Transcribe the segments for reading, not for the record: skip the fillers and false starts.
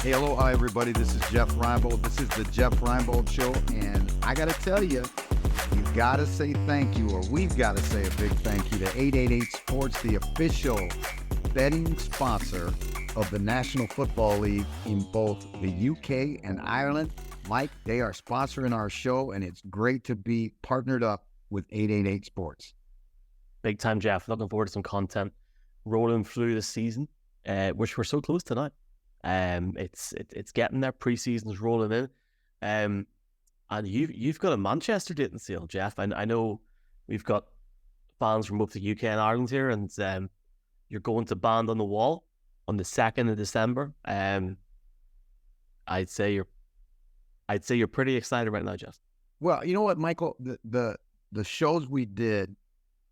Hey, aloha, everybody. This is Jeff Reinebold. This is the Jeff Reinebold Show, and I got to tell you, you've got to say thank you, or we've got to say a big thank you to 888 Sports, the official betting sponsor of the National Football League in both the UK and Ireland. Mike, they are sponsoring our show, and it's great to be partnered up with 888 Sports. Big time, Jeff. Looking forward to some content rolling through the season, which we're so close tonight. It's getting there. Preseason's rolling in, and you've got a Manchester date in sale, Jeff. I know we've got fans from both the UK and Ireland here, and you're going to Band on the Wall on the 2nd of December. I'd say you're pretty excited right now, Jeff. Well, you know what, Michael, the shows we did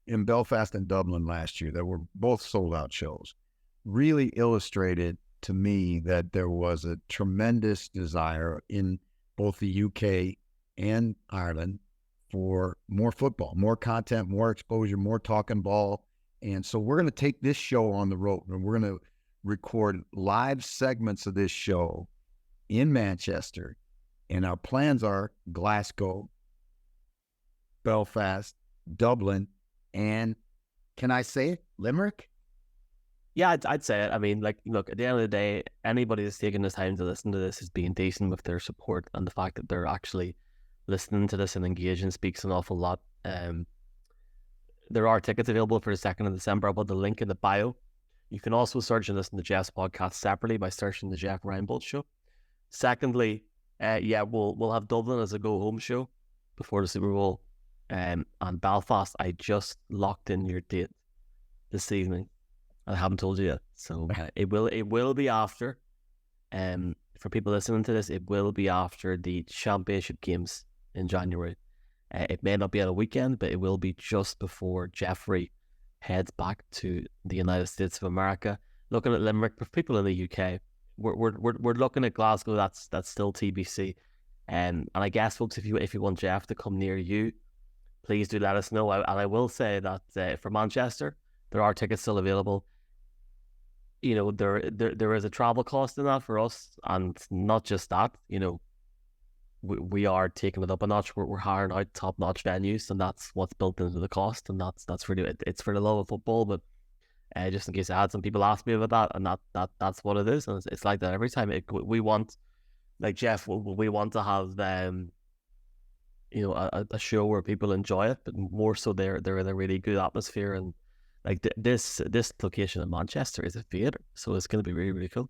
in Belfast and Dublin last year that were both sold out shows really illustrated to me that there was a tremendous desire in both the UK and Ireland for more football, more content, more exposure, more talking ball. And so we're going to take this show on the road, and we're going to record live segments of this show in Manchester. And our plans are Glasgow, Belfast, Dublin, and can I say it? Limerick? Yeah, I'd say it. I mean, look, at the end of the day, anybody that's taking the time to listen to this is being decent with their support, and the fact that they're actually listening to this and engaging speaks an awful lot. There are tickets available for the 2nd of December. I'll put the link in the bio. You can also search and listen to Jeff's podcast separately by searching the Jeff Reinebold Show. Secondly, we'll have Dublin as a go-home show before the Super Bowl. And Belfast, I just locked in your date this evening. I haven't told you yet, so it will be after. For people listening to this, it will be after the championship games in January. It may not be at a weekend, but it will be just before Jeffrey heads back to the United States of America. Looking at Limerick, for people in the UK, we're looking at Glasgow. That's still TBC. And I guess, folks, if you want Jeff to come near you, please do let us know. And I will say that for Manchester, there are tickets still available. You know, there is a travel cost in that for us, and not just that. You know, we are taking it up a notch. We're hiring out top-notch venues, and that's what's built into the cost, and that's really it's for the love of football. But just in case I had some people ask me about that, and that's what it is, and it's like that every time. We want, like Jeff, we want to have a show where people enjoy it, but more so they're in a really good atmosphere. And like this location in Manchester is a theater, so it's going to be really, really cool.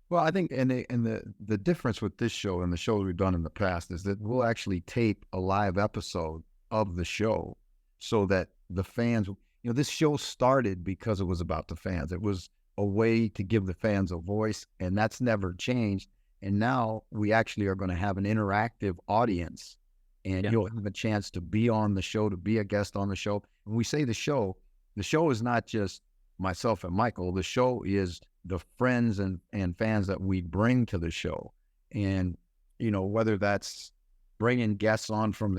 Well, I think and the difference with this show and the shows we've done in the past is that we'll actually tape a live episode of the show so that the fans, this show started because it was about the fans. It was a way to give the fans a voice, and that's never changed. And now we actually are going to have an interactive audience, and you'll have a chance to be on the show, to be a guest on the show. When we say the show is not just myself and Michael. The show is the friends and fans that we bring to the show. And, whether that's bringing guests on from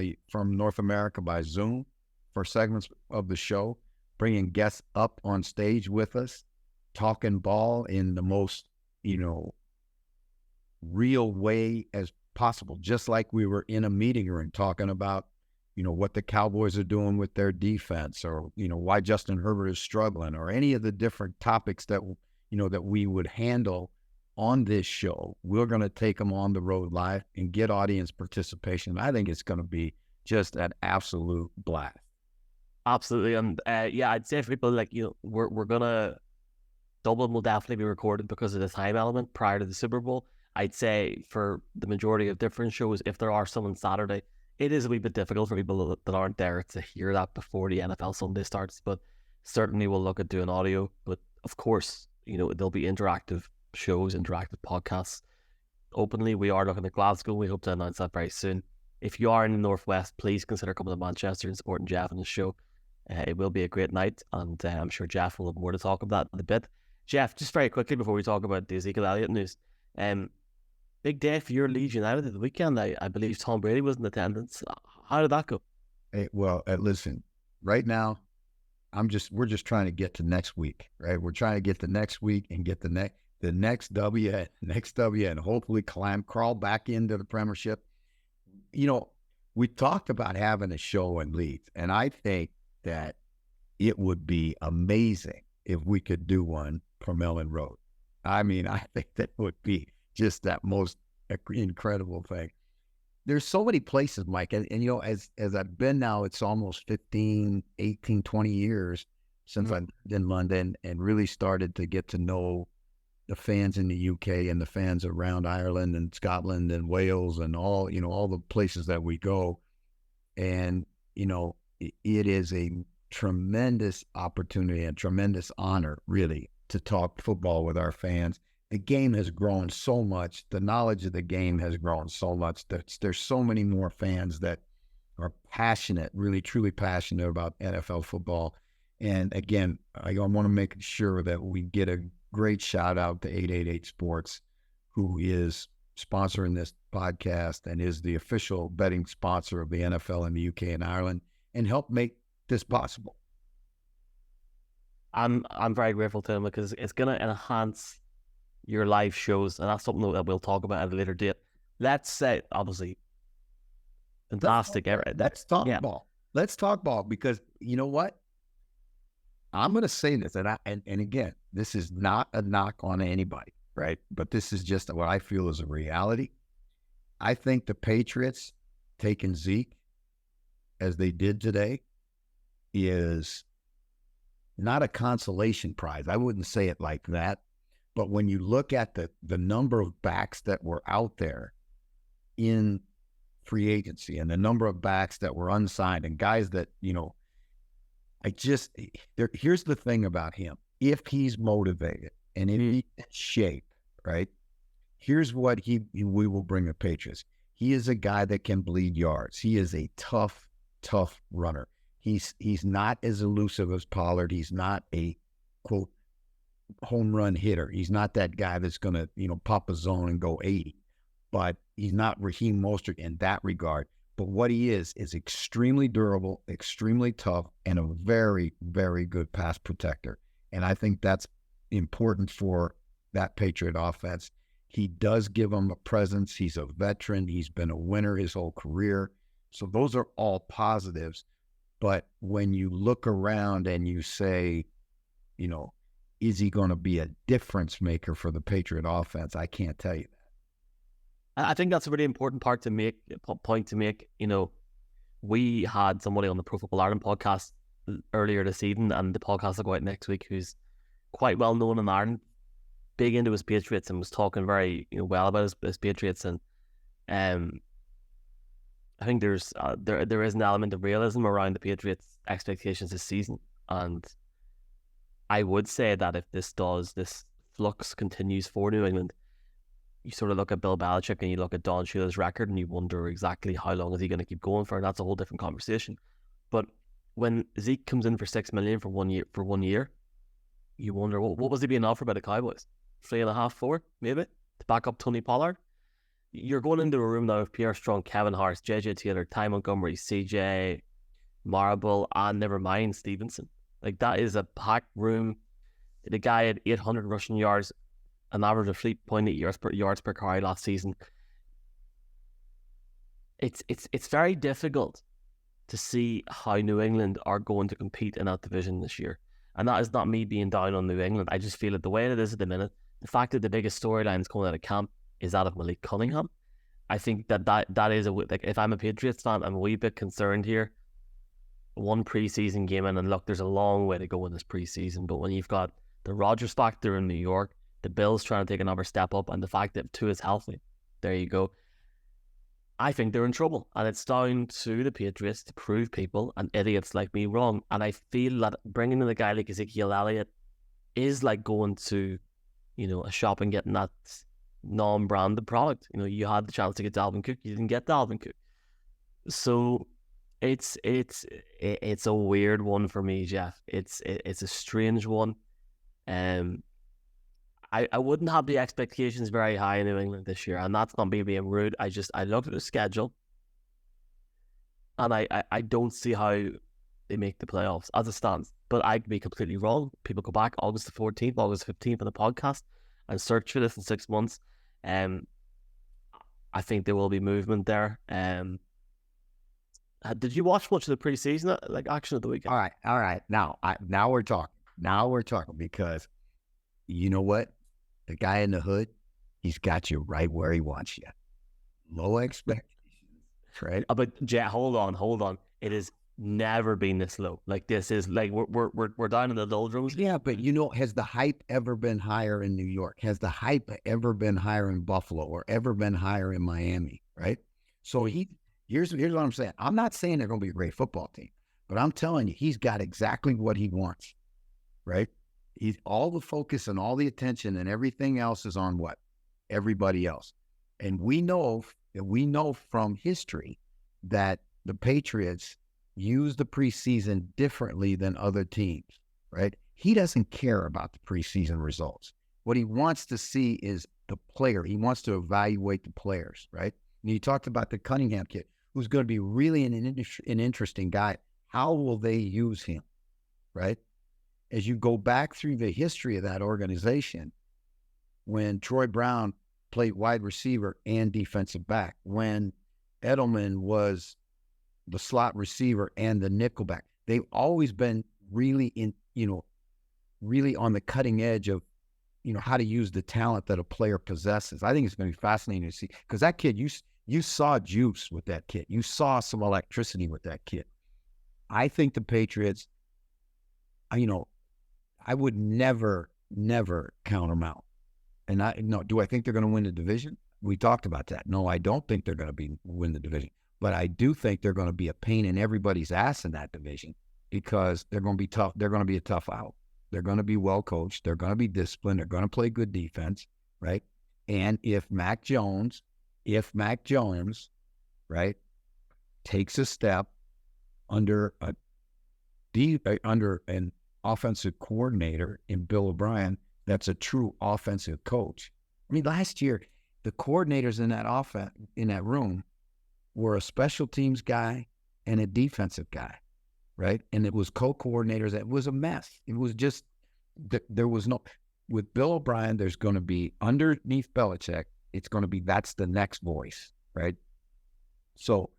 North America by Zoom for segments of the show, bringing guests up on stage with us, talking ball in the most, real way as possible, just like we were in a meeting room talking about, what the Cowboys are doing with their defense, or, why Justin Herbert is struggling, or any of the different topics that, that we would handle on this show. We're going to take them on the road live and get audience participation. I think it's going to be just an absolute blast. Absolutely. And I'd say for people we're going to, Dublin will definitely be recorded because of the time element prior to the Super Bowl. I'd say for the majority of different shows, if there are some on Saturday, it is a wee bit difficult for people that aren't there to hear that before the NFL Sunday starts, but certainly we'll look at doing audio. But of course, there'll be interactive shows, interactive podcasts. Openly, we are looking at Glasgow. We hope to announce that very soon. If you are in the Northwest, please consider coming to Manchester and supporting Jeff on the show. It will be a great night, and I'm sure Jeff will have more to talk about in a bit. Jeff, just very quickly before we talk about the Ezekiel Elliott news, big day for your Leeds United at the weekend. I believe Tom Brady was in attendance. How did that go? Hey, well, listen, right now, we're just trying to get to next week, right? We're trying to get to next week and get the the next W, and hopefully crawl back into the Premiership. We talked about having a show in Leeds, and I think that it would be amazing if we could do one from Ellen Road. I mean, I think that would be just that most incredible thing. There's so many places, Mike, and as I've been now, it's almost 15, 18, 20 years since I've been in London and really started to get to know the fans in the UK and the fans around Ireland and Scotland and Wales and all the places that we go. And, it is a tremendous opportunity and tremendous honor, really, to talk football with our fans. The game has grown so much. The knowledge of the game has grown so much. There's so many more fans that are passionate, really, truly passionate about NFL football. And again, I want to make sure that we get a great shout out to 888 Sports, who is sponsoring this podcast and is the official betting sponsor of the NFL in the UK and Ireland, and help make this possible. I'm very grateful to him because it's going to enhance your live shows, and that's something that we'll talk about at a later date. Let's say, obviously, fantastic. Let's talk ball. Let's talk ball, because you know what? I'm going to say this, and again, this is not a knock on anybody, right? But this is just what I feel is a reality. I think the Patriots taking Zeke, as they did today, is not a consolation prize. I wouldn't say it like that. But when you look at the number of backs that were out there in free agency and the number of backs that were unsigned and guys that, here's the thing about him. If he's motivated and if he's in shape, right, here's what we will bring the Patriots. He is a guy that can bleed yards. He is a tough runner. He's not as elusive as Pollard. He's not a, quote, home run hitter. He's not that guy that's going to, pop a zone and go 80. But he's not Raheem Mostert in that regard. But what he is extremely durable, extremely tough, and a very, very good pass protector. And I think that's important for that Patriot offense. He does give them a presence. He's a veteran. He's been a winner his whole career. So those are all positives. But when you look around and you say, is he going to be a difference maker for the Patriot offense? I can't tell you that. I think that's a really important point to make. We had somebody on the Pro Football Ireland podcast earlier this evening, and the podcast will go out next week, who's quite well known in Ireland, big into his Patriots, and was talking very well about his Patriots. And I think there is an element of realism around the Patriots' expectations this season, and I would say that if this flux continues for New England, you sort of look at Bill Belichick and you look at Don Shula's record and you wonder exactly how long is he going to keep going for, and that's a whole different conversation. But when Zeke comes in for $6 million for 1 year, you wonder what was he being offered by the Cowboys? 3.5, 4 maybe to back up Tony Pollard. You're going into a room now with Pierre Strong, Kevin Harris, JJ Taylor, Ty Montgomery, CJ Marable, and never mind Stevenson. Like, that is a packed room. The guy had 800 rushing yards, an average of 3.8 yards per carry last season. It's very difficult to see how New England are going to compete in that division this year. And that is not me being down on New England. I just feel that the way it is at the minute, the fact that the biggest storylines coming out of camp is that of Malik Cunningham. I think that is if I'm a Patriots fan, I'm a wee bit concerned here. One preseason game in, and look, there's a long way to go in this preseason, but when you've got the Rodgers factor in New York, the Bills trying to take another step up, and the fact that Tua is healthy, there you go. I think they're in trouble, and it's down to the Patriots to prove people and idiots like me wrong. And I feel that bringing in a guy like Ezekiel Elliott is like going to, a shop and getting that non-branded product. You had the chance to get Dalvin Cook, you didn't get Dalvin Cook, so it's a weird one for me, Jeff. It's a strange one. I wouldn't have the expectations very high in New England this year, and that's not me being rude. I looked at the schedule, and I don't see how they make the playoffs as it stands. But I could be completely wrong. People go back August the 14th, August 15th on the podcast, and search for this in 6 months, I think there will be movement there. Did you watch much of the preseason, like action of the weekend? All right. Now we're talking. Now we're talking, because you know what? The guy in the hood, he's got you right where he wants you. Low expectations, right? But hold on. It has never been this low. Like, this is like we're down in the doldrums. Yeah, but has the hype ever been higher in New York? Has the hype ever been higher in Buffalo, or ever been higher in Miami? Right. So here's what I'm saying. I'm not saying they're going to be a great football team, but I'm telling you, he's got exactly what he wants. Right. He's all the focus and all the attention and everything else is on what? Everybody else. And we know from history that the Patriots use the preseason differently than other teams, right? He doesn't care about the preseason results. What he wants to see is the player. He wants to evaluate the players, right? And you talked about the Cunningham kid, who's going to be really an interesting guy. How will they use him, right? As you go back through the history of that organization, when Troy Brown played wide receiver and defensive back, when Edelman was the slot receiver and the nickelback, they've always been really really on the cutting edge of, how to use the talent that a player possesses. I think it's going to be fascinating to see, because that kid, you saw juice with that kid. You saw some electricity with that kid. I think the Patriots, I would never count them out. And do I think they're going to win the division? We talked about that. No, I don't think they're going to win the division. But I do think they're going to be a pain in everybody's ass in that division, because they're going to be tough. They're going to be a tough out. They're going to be well coached. They're going to be disciplined. They're going to play good defense, right? And if Mac Jones, right, takes a step under an offensive coordinator in Bill O'Brien, that's a true offensive coach. I mean, last year, the coordinators in that room were a special teams guy and a defensive guy, right? And it was co-coordinators. It was a mess. It was just, there was no, with Bill O'Brien, there's going to be, underneath Belichick, it's going to be, that's the next voice, right? So,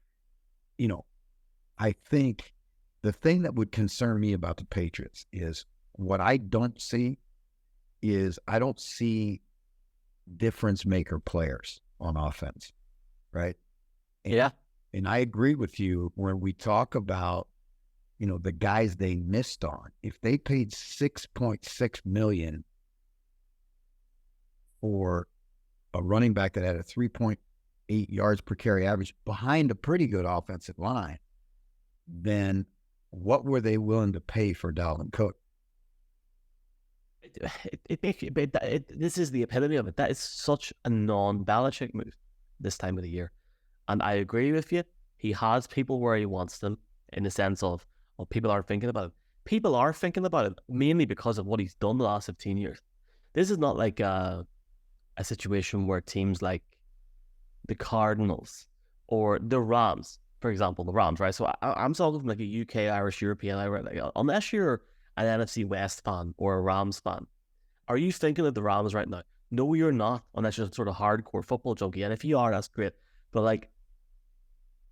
I think the thing that would concern me about the Patriots is, what I don't see is, I don't see difference maker players on offense, right? And I agree with you when we talk about, the guys they missed on. If they paid $6.6 million for a running back that had a 3.8 yards per carry average behind a pretty good offensive line, then what were they willing to pay for Dalvin Cook? This is the epitome of it. That is such a non-Belichick move this time of the year. And I agree with you. He has people where he wants them, in the sense of, people aren't thinking about it. People are thinking about it mainly because of what he's done the last 15 years. This is not like a situation where teams like the Cardinals or the Rams, for example, the Rams, right? So I'm talking from like a UK, Irish, European, like, unless you're an NFC West fan or a Rams fan, are you thinking of the Rams right now? No, you're not, unless you're sort of hardcore football junkie. And if you are, that's great. But like,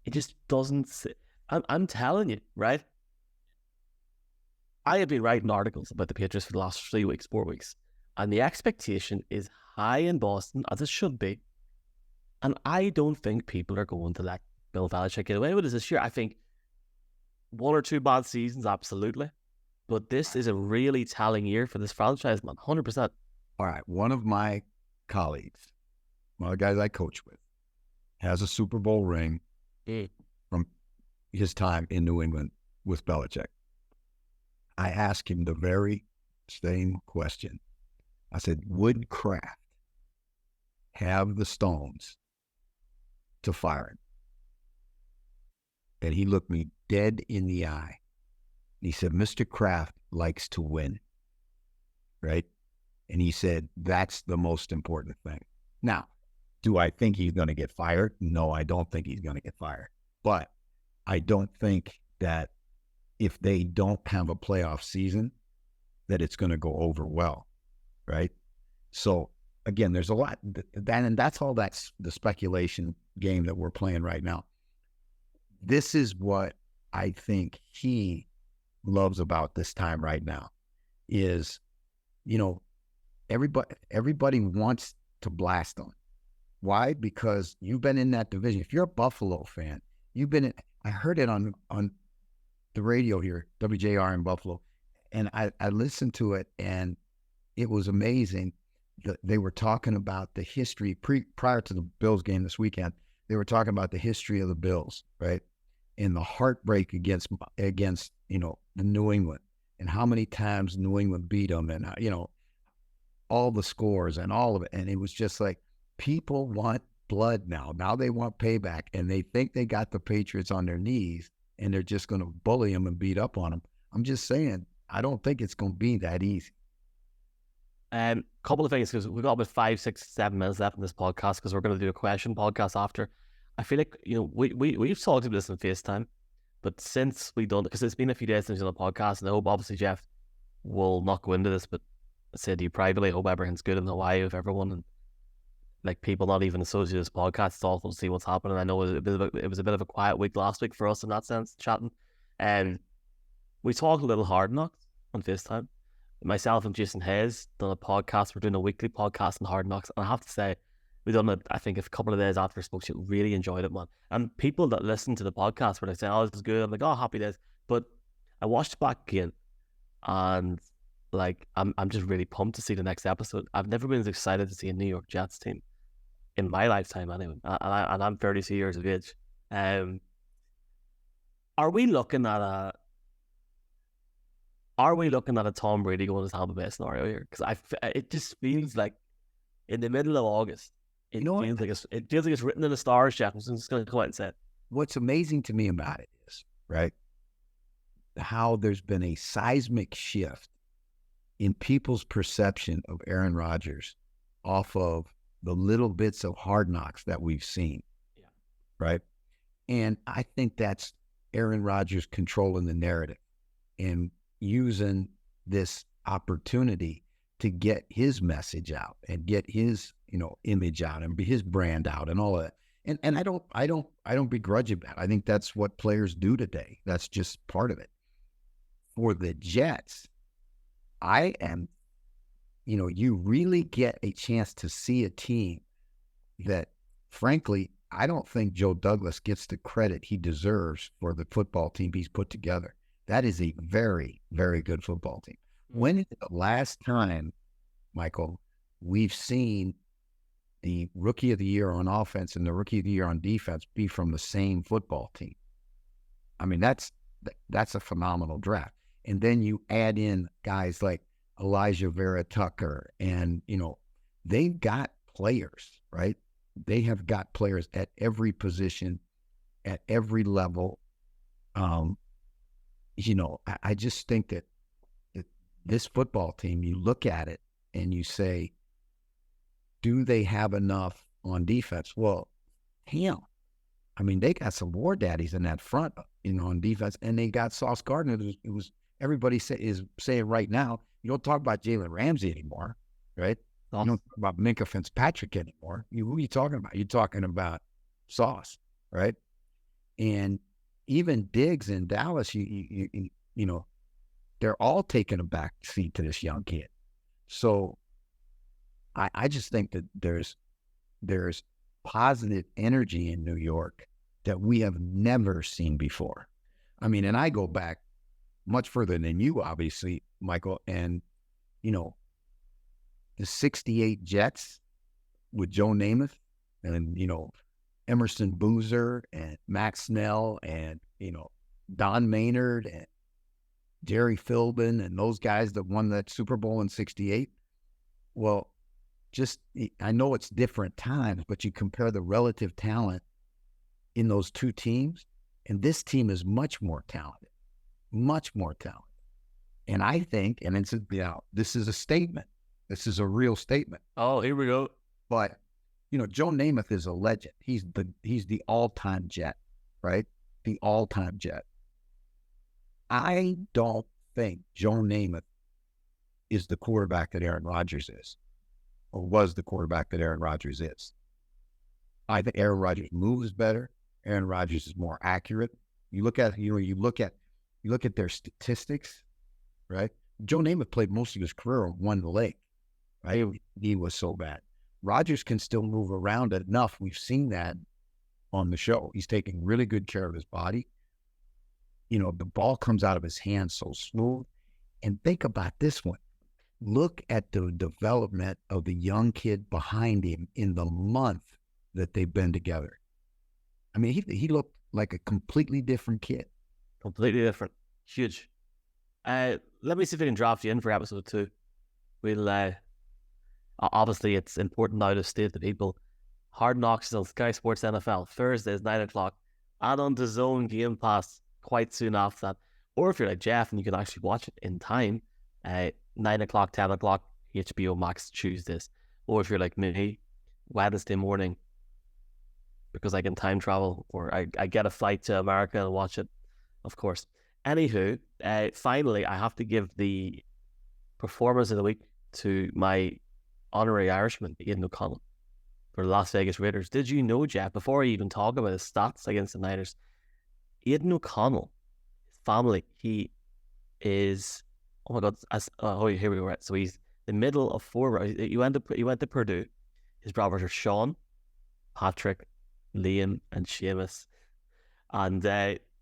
it just doesn't sit. I'm telling you, right? I have been writing articles about the Patriots for the last 3 weeks, 4 weeks. And the expectation is high in Boston, as it should be. And I don't think people are going to let Bill Belichick get away with it this year. I think 1 or 2 bad seasons, absolutely. But this is a really telling year for this franchise, man. 100%. All right. One of my colleagues, one of the guys I coach with, has a Super Bowl ring from his time in New England with Belichick. I asked him the very same question. I said, would Kraft have the stones to fire him? And he looked me dead in the eye. He said, Mr. Kraft likes to win, right? And he said, that's the most important thing. Now, do I think he's going to get fired? No, I don't think he's going to get fired. But I don't think that if they don't have a playoff season, that it's going to go over well, right? So again, there's a lot, and that's all that's the speculation game that we're playing right now. This is what I think he loves about this time right now is, everybody wants to blast them. Why? Because you've been in that division. If you're a Buffalo fan, I heard it on the radio here, WJR in Buffalo, and I listened to it, and it was amazing. They were talking about the history prior to the Bills game this weekend. They were talking about the history of the Bills, right? And the heartbreak against the New England, and how many times New England beat them, and all the scores and all of it. And it was just like, people want blood now. Now they want payback, and they think they got the Patriots on their knees, and they're just going to bully them and beat up on them. I'm just saying, I don't think it's going to be that easy. Couple of things, because we've got about 5, 6, 7 minutes left in this podcast, because we're going to do a question podcast after. I feel like, we've talked about this on FaceTime, but since we don't, because it's been a few days since we've done a podcast, and I hope obviously Jeff will not go into this, but I said to you privately, I hope everything's good in Hawaii with everyone, and like people not even associated with this podcast. It's awful to see what's happening. I know it was a bit of a quiet week last week for us in that sense, chatting. And we talked a little Hard Knocks on FaceTime. Myself and Jason Hayes done a podcast. We're doing a weekly podcast on Hard Knocks. And I have to say, we done it, I think, a couple of days after I spoke to you. Really enjoyed it, man. And people that listen to the podcast were like saying, oh, this is good. I'm like, oh, happy days. But I watched it back again, and like, I'm just really pumped to see the next episode. I've never been as excited to see a New York Jets team in my lifetime, anyway. And I'm 32 years of age. Are we looking at a Tom Brady going to Tampa Bay scenario here? Because it just feels like in the middle of August, it feels like it's written in the stars, Jeff. I'm just going to go out and say it. What's amazing to me about it is, right, how there's been a seismic shift in people's perception of Aaron Rodgers off of the little bits of Hard Knocks that we've seen. Yeah. Right. And I think that's Aaron Rodgers controlling the narrative and using this opportunity to get his message out and get his, image out and be his brand out and all of that. And I don't begrudge him that. I think that's what players do today. That's just part of it. For the Jets, you really get a chance to see a team that, frankly, I don't think Joe Douglas gets the credit he deserves for the football team he's put together. That is a very, very good football team. When is the last time, Michael, we've seen the Rookie of the Year on offense and the Rookie of the Year on defense be from the same football team? I mean, that's a phenomenal draft. And then you add in guys like Elijah Vera Tucker, and, they've got players, right? They have got players at every position, at every level. I just think that this football team, you look at it and you say, do they have enough on defense? Well, hell, I mean, they got some war daddies in that front, on defense, and they got Sauce Gardner. It was everybody is saying right now, you don't talk about Jalen Ramsey anymore, right? You don't talk about Minkah Fitzpatrick anymore. Who are you talking about? You're talking about Sauce, right? And even Diggs in Dallas, they're all taking a back seat to this young kid. So I just think that there's positive energy in New York that we have never seen before. I mean, and I go back much further than you, obviously, Michael, and, the 68 Jets with Joe Namath and, Emerson Boozer and Max Snell and, Don Maynard and Jerry Philbin and those guys that won that Super Bowl in 68. Well, I know it's different times, but you compare the relative talent in those two teams, and this team is much more talented. Much more talented. And I think, and this is a statement. This is a real statement. Oh, here we go. But, Joe Namath is a legend. He's the all-time Jet, right? The all-time Jet. I don't think Joe Namath is the quarterback that Aaron Rodgers is. or was the quarterback that Aaron Rodgers is. I think Aaron Rodgers moves better. Aaron Rodgers is more accurate. You look at their statistics, right? Joe Namath played most of his career on one leg, right? He was so bad. Rodgers can still move around enough. We've seen that on the show. He's taking really good care of his body. The ball comes out of his hands so smooth. And think about this one. Look at the development of the young kid behind him in the month that they've been together. I mean, he looked like a completely different kid. Completely different. Huge. Let me see if we can draft you in for episode 2. We'll obviously it's important now to state to people. Hard Knocks is on Sky Sports NFL Thursdays 9:00, and on the Zone Game Pass quite soon after that. Or if you're like Jeff and you can actually watch it in time, 9:00, 10:00, HBO Max Tuesdays. Or if you're like me, Wednesday morning, because I can time travel, or I get a flight to America and watch it, of course. Anywho, finally, I have to give the performance of the week to my honorary Irishman, Aidan O'Connell, for the Las Vegas Raiders. Did you know, Jeff, before I even talk about his stats against the Niners, Aidan O'Connell, his family, he is, oh my God, here we go. So he's the middle of 4. He went to Purdue. His brothers are Sean, Patrick, Liam, and Seamus. And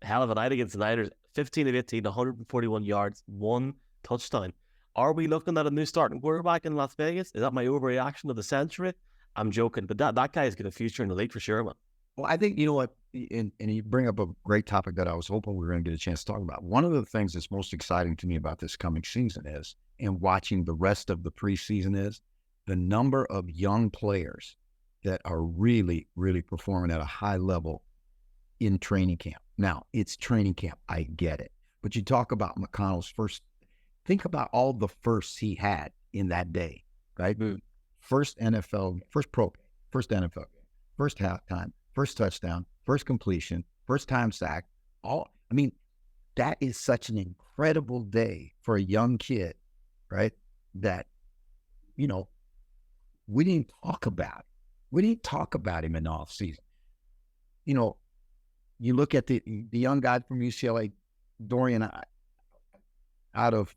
hell of a night against the Niners. 15 of 18, 141 yards, 1 touchdown. Are we looking at a new starting quarterback in Las Vegas? Is that my overreaction of the century? I'm joking, but that guy's got a future in the league for sure, man. Well, I think, you know what, and you bring up a great topic that I was hoping we were going to get a chance to talk about. One of the things that's most exciting to me about this coming season is, and watching the rest of the preseason, is the number of young players that are really, really performing at a high level in training camp. Now, it's training camp. I get it. But you talk about McConnell's first, think about all the firsts he had in that day, right? First NFL, first pro, first NFL game, first halftime, first touchdown, first completion, first time sack. That is such an incredible day for a young kid, right? That, we didn't talk about it. We didn't talk about him in the offseason. You look at the young guy from UCLA, Dorian, out of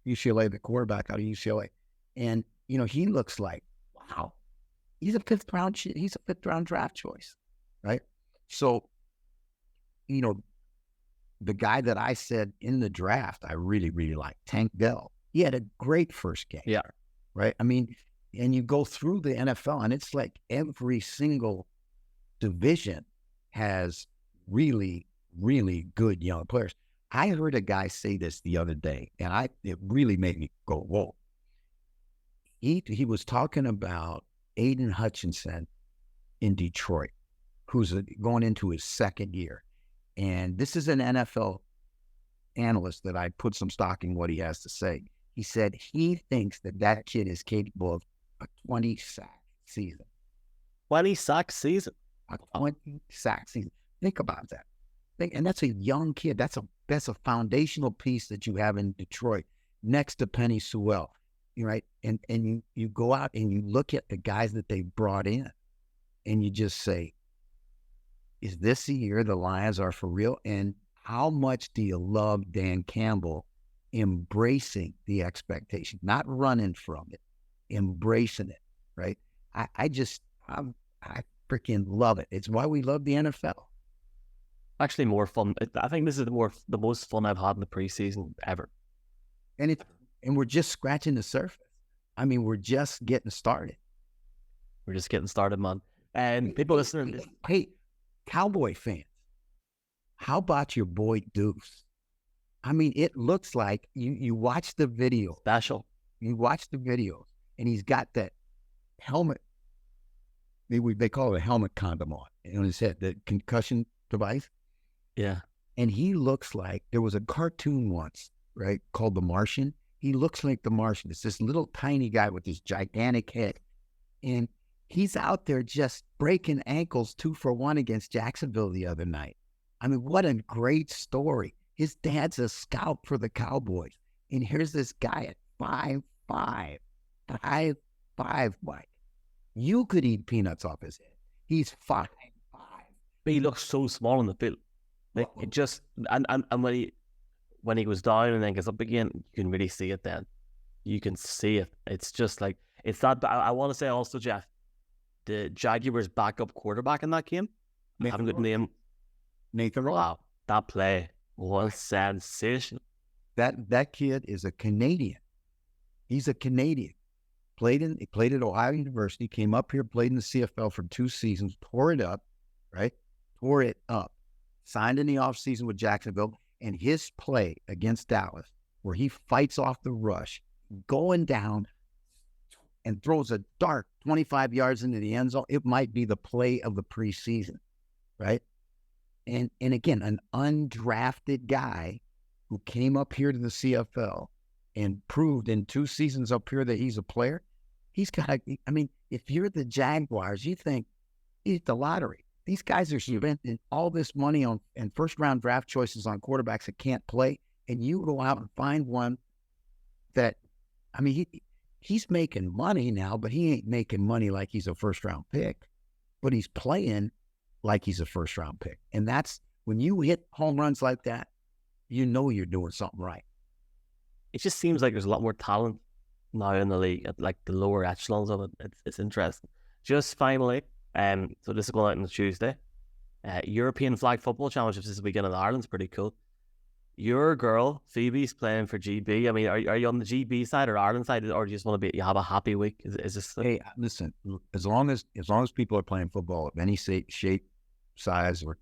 UCLA, the quarterback out of UCLA, and he looks like, wow, he's a fifth round draft choice, right? So, the guy that I said in the draft I really, really like, Tank Dell. He had a great first game. Yeah. Right. I mean, and you go through the NFL, and it's like every single division has really, really good young players. I heard a guy say this the other day, and it really made me go, whoa. He was talking about Aiden Hutchinson in Detroit, who's going into his second year. And this is an NFL analyst that I put some stock in what he has to say. He said he thinks that kid is capable of a 20-sack season. 20-sack season? A 20-sack season. Think about that. And that's a young kid. That's a foundational piece that you have in Detroit next to Penny Sewell, right? And you go out and you look at the guys that they brought in, and you just say, is this the year the Lions are for real? And how much do you love Dan Campbell embracing the expectation, not running from it, embracing it, right? I freaking love it. It's why we love the NFL. Actually, more fun. I think this is the most fun I've had in the preseason ever. And we're just scratching the surface. I mean, we're just getting started. We're just getting started, man. And people listening, hey, Cowboy fans, how about your boy Deuce? I mean, it looks like you watch the video. Special. You watch the videos, and he's got that helmet. They call it a helmet condom on his head, the concussion device. Yeah. And he looks like, there was a cartoon once, right, called The Martian. He looks like The Martian. It's this little tiny guy with this gigantic head. And he's out there just breaking ankles 2-for-1 against Jacksonville the other night. I mean, what a great story. His dad's a scout for the Cowboys. And here's this guy at 5'5", 5'5", Mike. You could eat peanuts off his head. He's 5'5". But he looks so small in the field. Like it just and when he goes down and then gets up again, you can really see it then. You can see it. It's just like it's that. I want to say also, Jeff, the Jaguars' backup quarterback in that game, I haven't got the name. Nathan Rowe. Wow, that play was sensational. That kid is a Canadian. He's a Canadian. He played at Ohio University, came up here, played in the CFL for 2 seasons, tore it up, right? Tore it up. Signed in the offseason with Jacksonville, and his play against Dallas, where he fights off the rush, going down and throws a dart 25 yards into the end zone, it might be the play of the preseason, right? And again, an undrafted guy who came up here to the CFL and proved in 2 seasons up here that he's a player. He's got I mean, if you're the Jaguars, you think he's the lottery. These guys are spending all this money on and first-round draft choices on quarterbacks that can't play, and you go out and find one that, I mean, he's making money now, but he ain't making money like he's a first-round pick, but he's playing like he's a first-round pick. And that's, when you hit home runs like that, you know you're doing something right. It just seems like there's a lot more talent now in the league at like the lower echelons of it. It's interesting. Just finally, so this is going out on Tuesday. European Flag Football Championships this weekend in Ireland's pretty cool. Your girl Phoebe's playing for GB. I mean, are you on the GB side or Ireland side, or do you just want to you have a happy week? Is this? Hey, listen. As long as people are playing football of any shape, size, or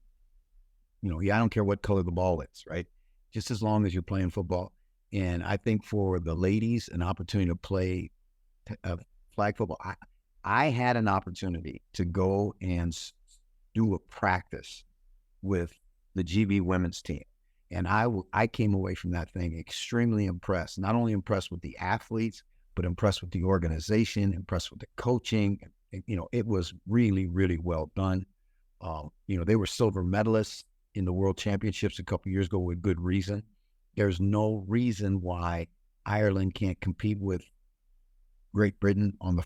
I don't care what color the ball is, right? Just as long as you're playing football. And I think for the ladies, an opportunity to play flag football. I had an opportunity to go and do a practice with the GB women's team. And I came away from that thing extremely impressed, not only impressed with the athletes, but impressed with the organization, impressed with the coaching. It was really, really well done. They were silver medalists in the World Championships a couple of years ago with good reason. There's no reason why Ireland can't compete with Great Britain on the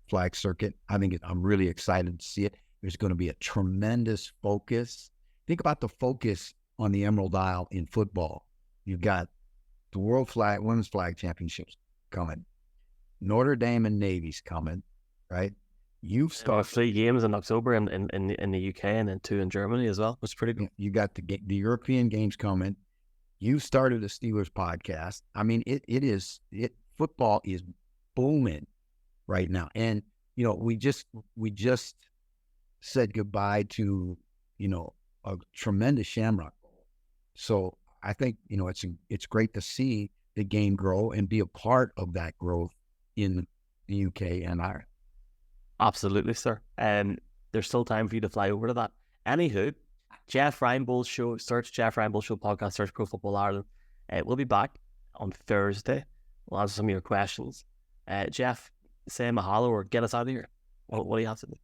flag circuit. I'm really excited to see it. There's going to be a tremendous focus. Think about the focus on the Emerald Isle in football. You've got the Women's Flag Championships coming. Notre Dame and Navy's coming, right? You've started 3 games in October in the UK and then 2 in Germany as well, which is pretty good. You got the European games coming. You started a Steelers podcast. I mean, football is booming right now. And, we just said goodbye to, a tremendous Shamrock Bowl. So I think, it's great to see the game grow and be a part of that growth in the UK and Ireland. Absolutely, sir. And there's still time for you to fly over to that. Anywho, Jeff Reinebold Show, search Jeff Reinebold Show podcast, search Pro Football Ireland. We'll be back on Thursday. We'll answer some of your questions. Jeff, say mahalo or get us out of here. What do you have to do?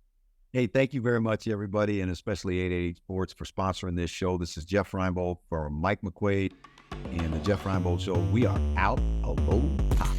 Hey, thank you very much, everybody, and especially 888 Sports for sponsoring this show. This is Jeff Reinebold for Mike McQuaid and the Jeff Reinebold Show. We are out. Aloha.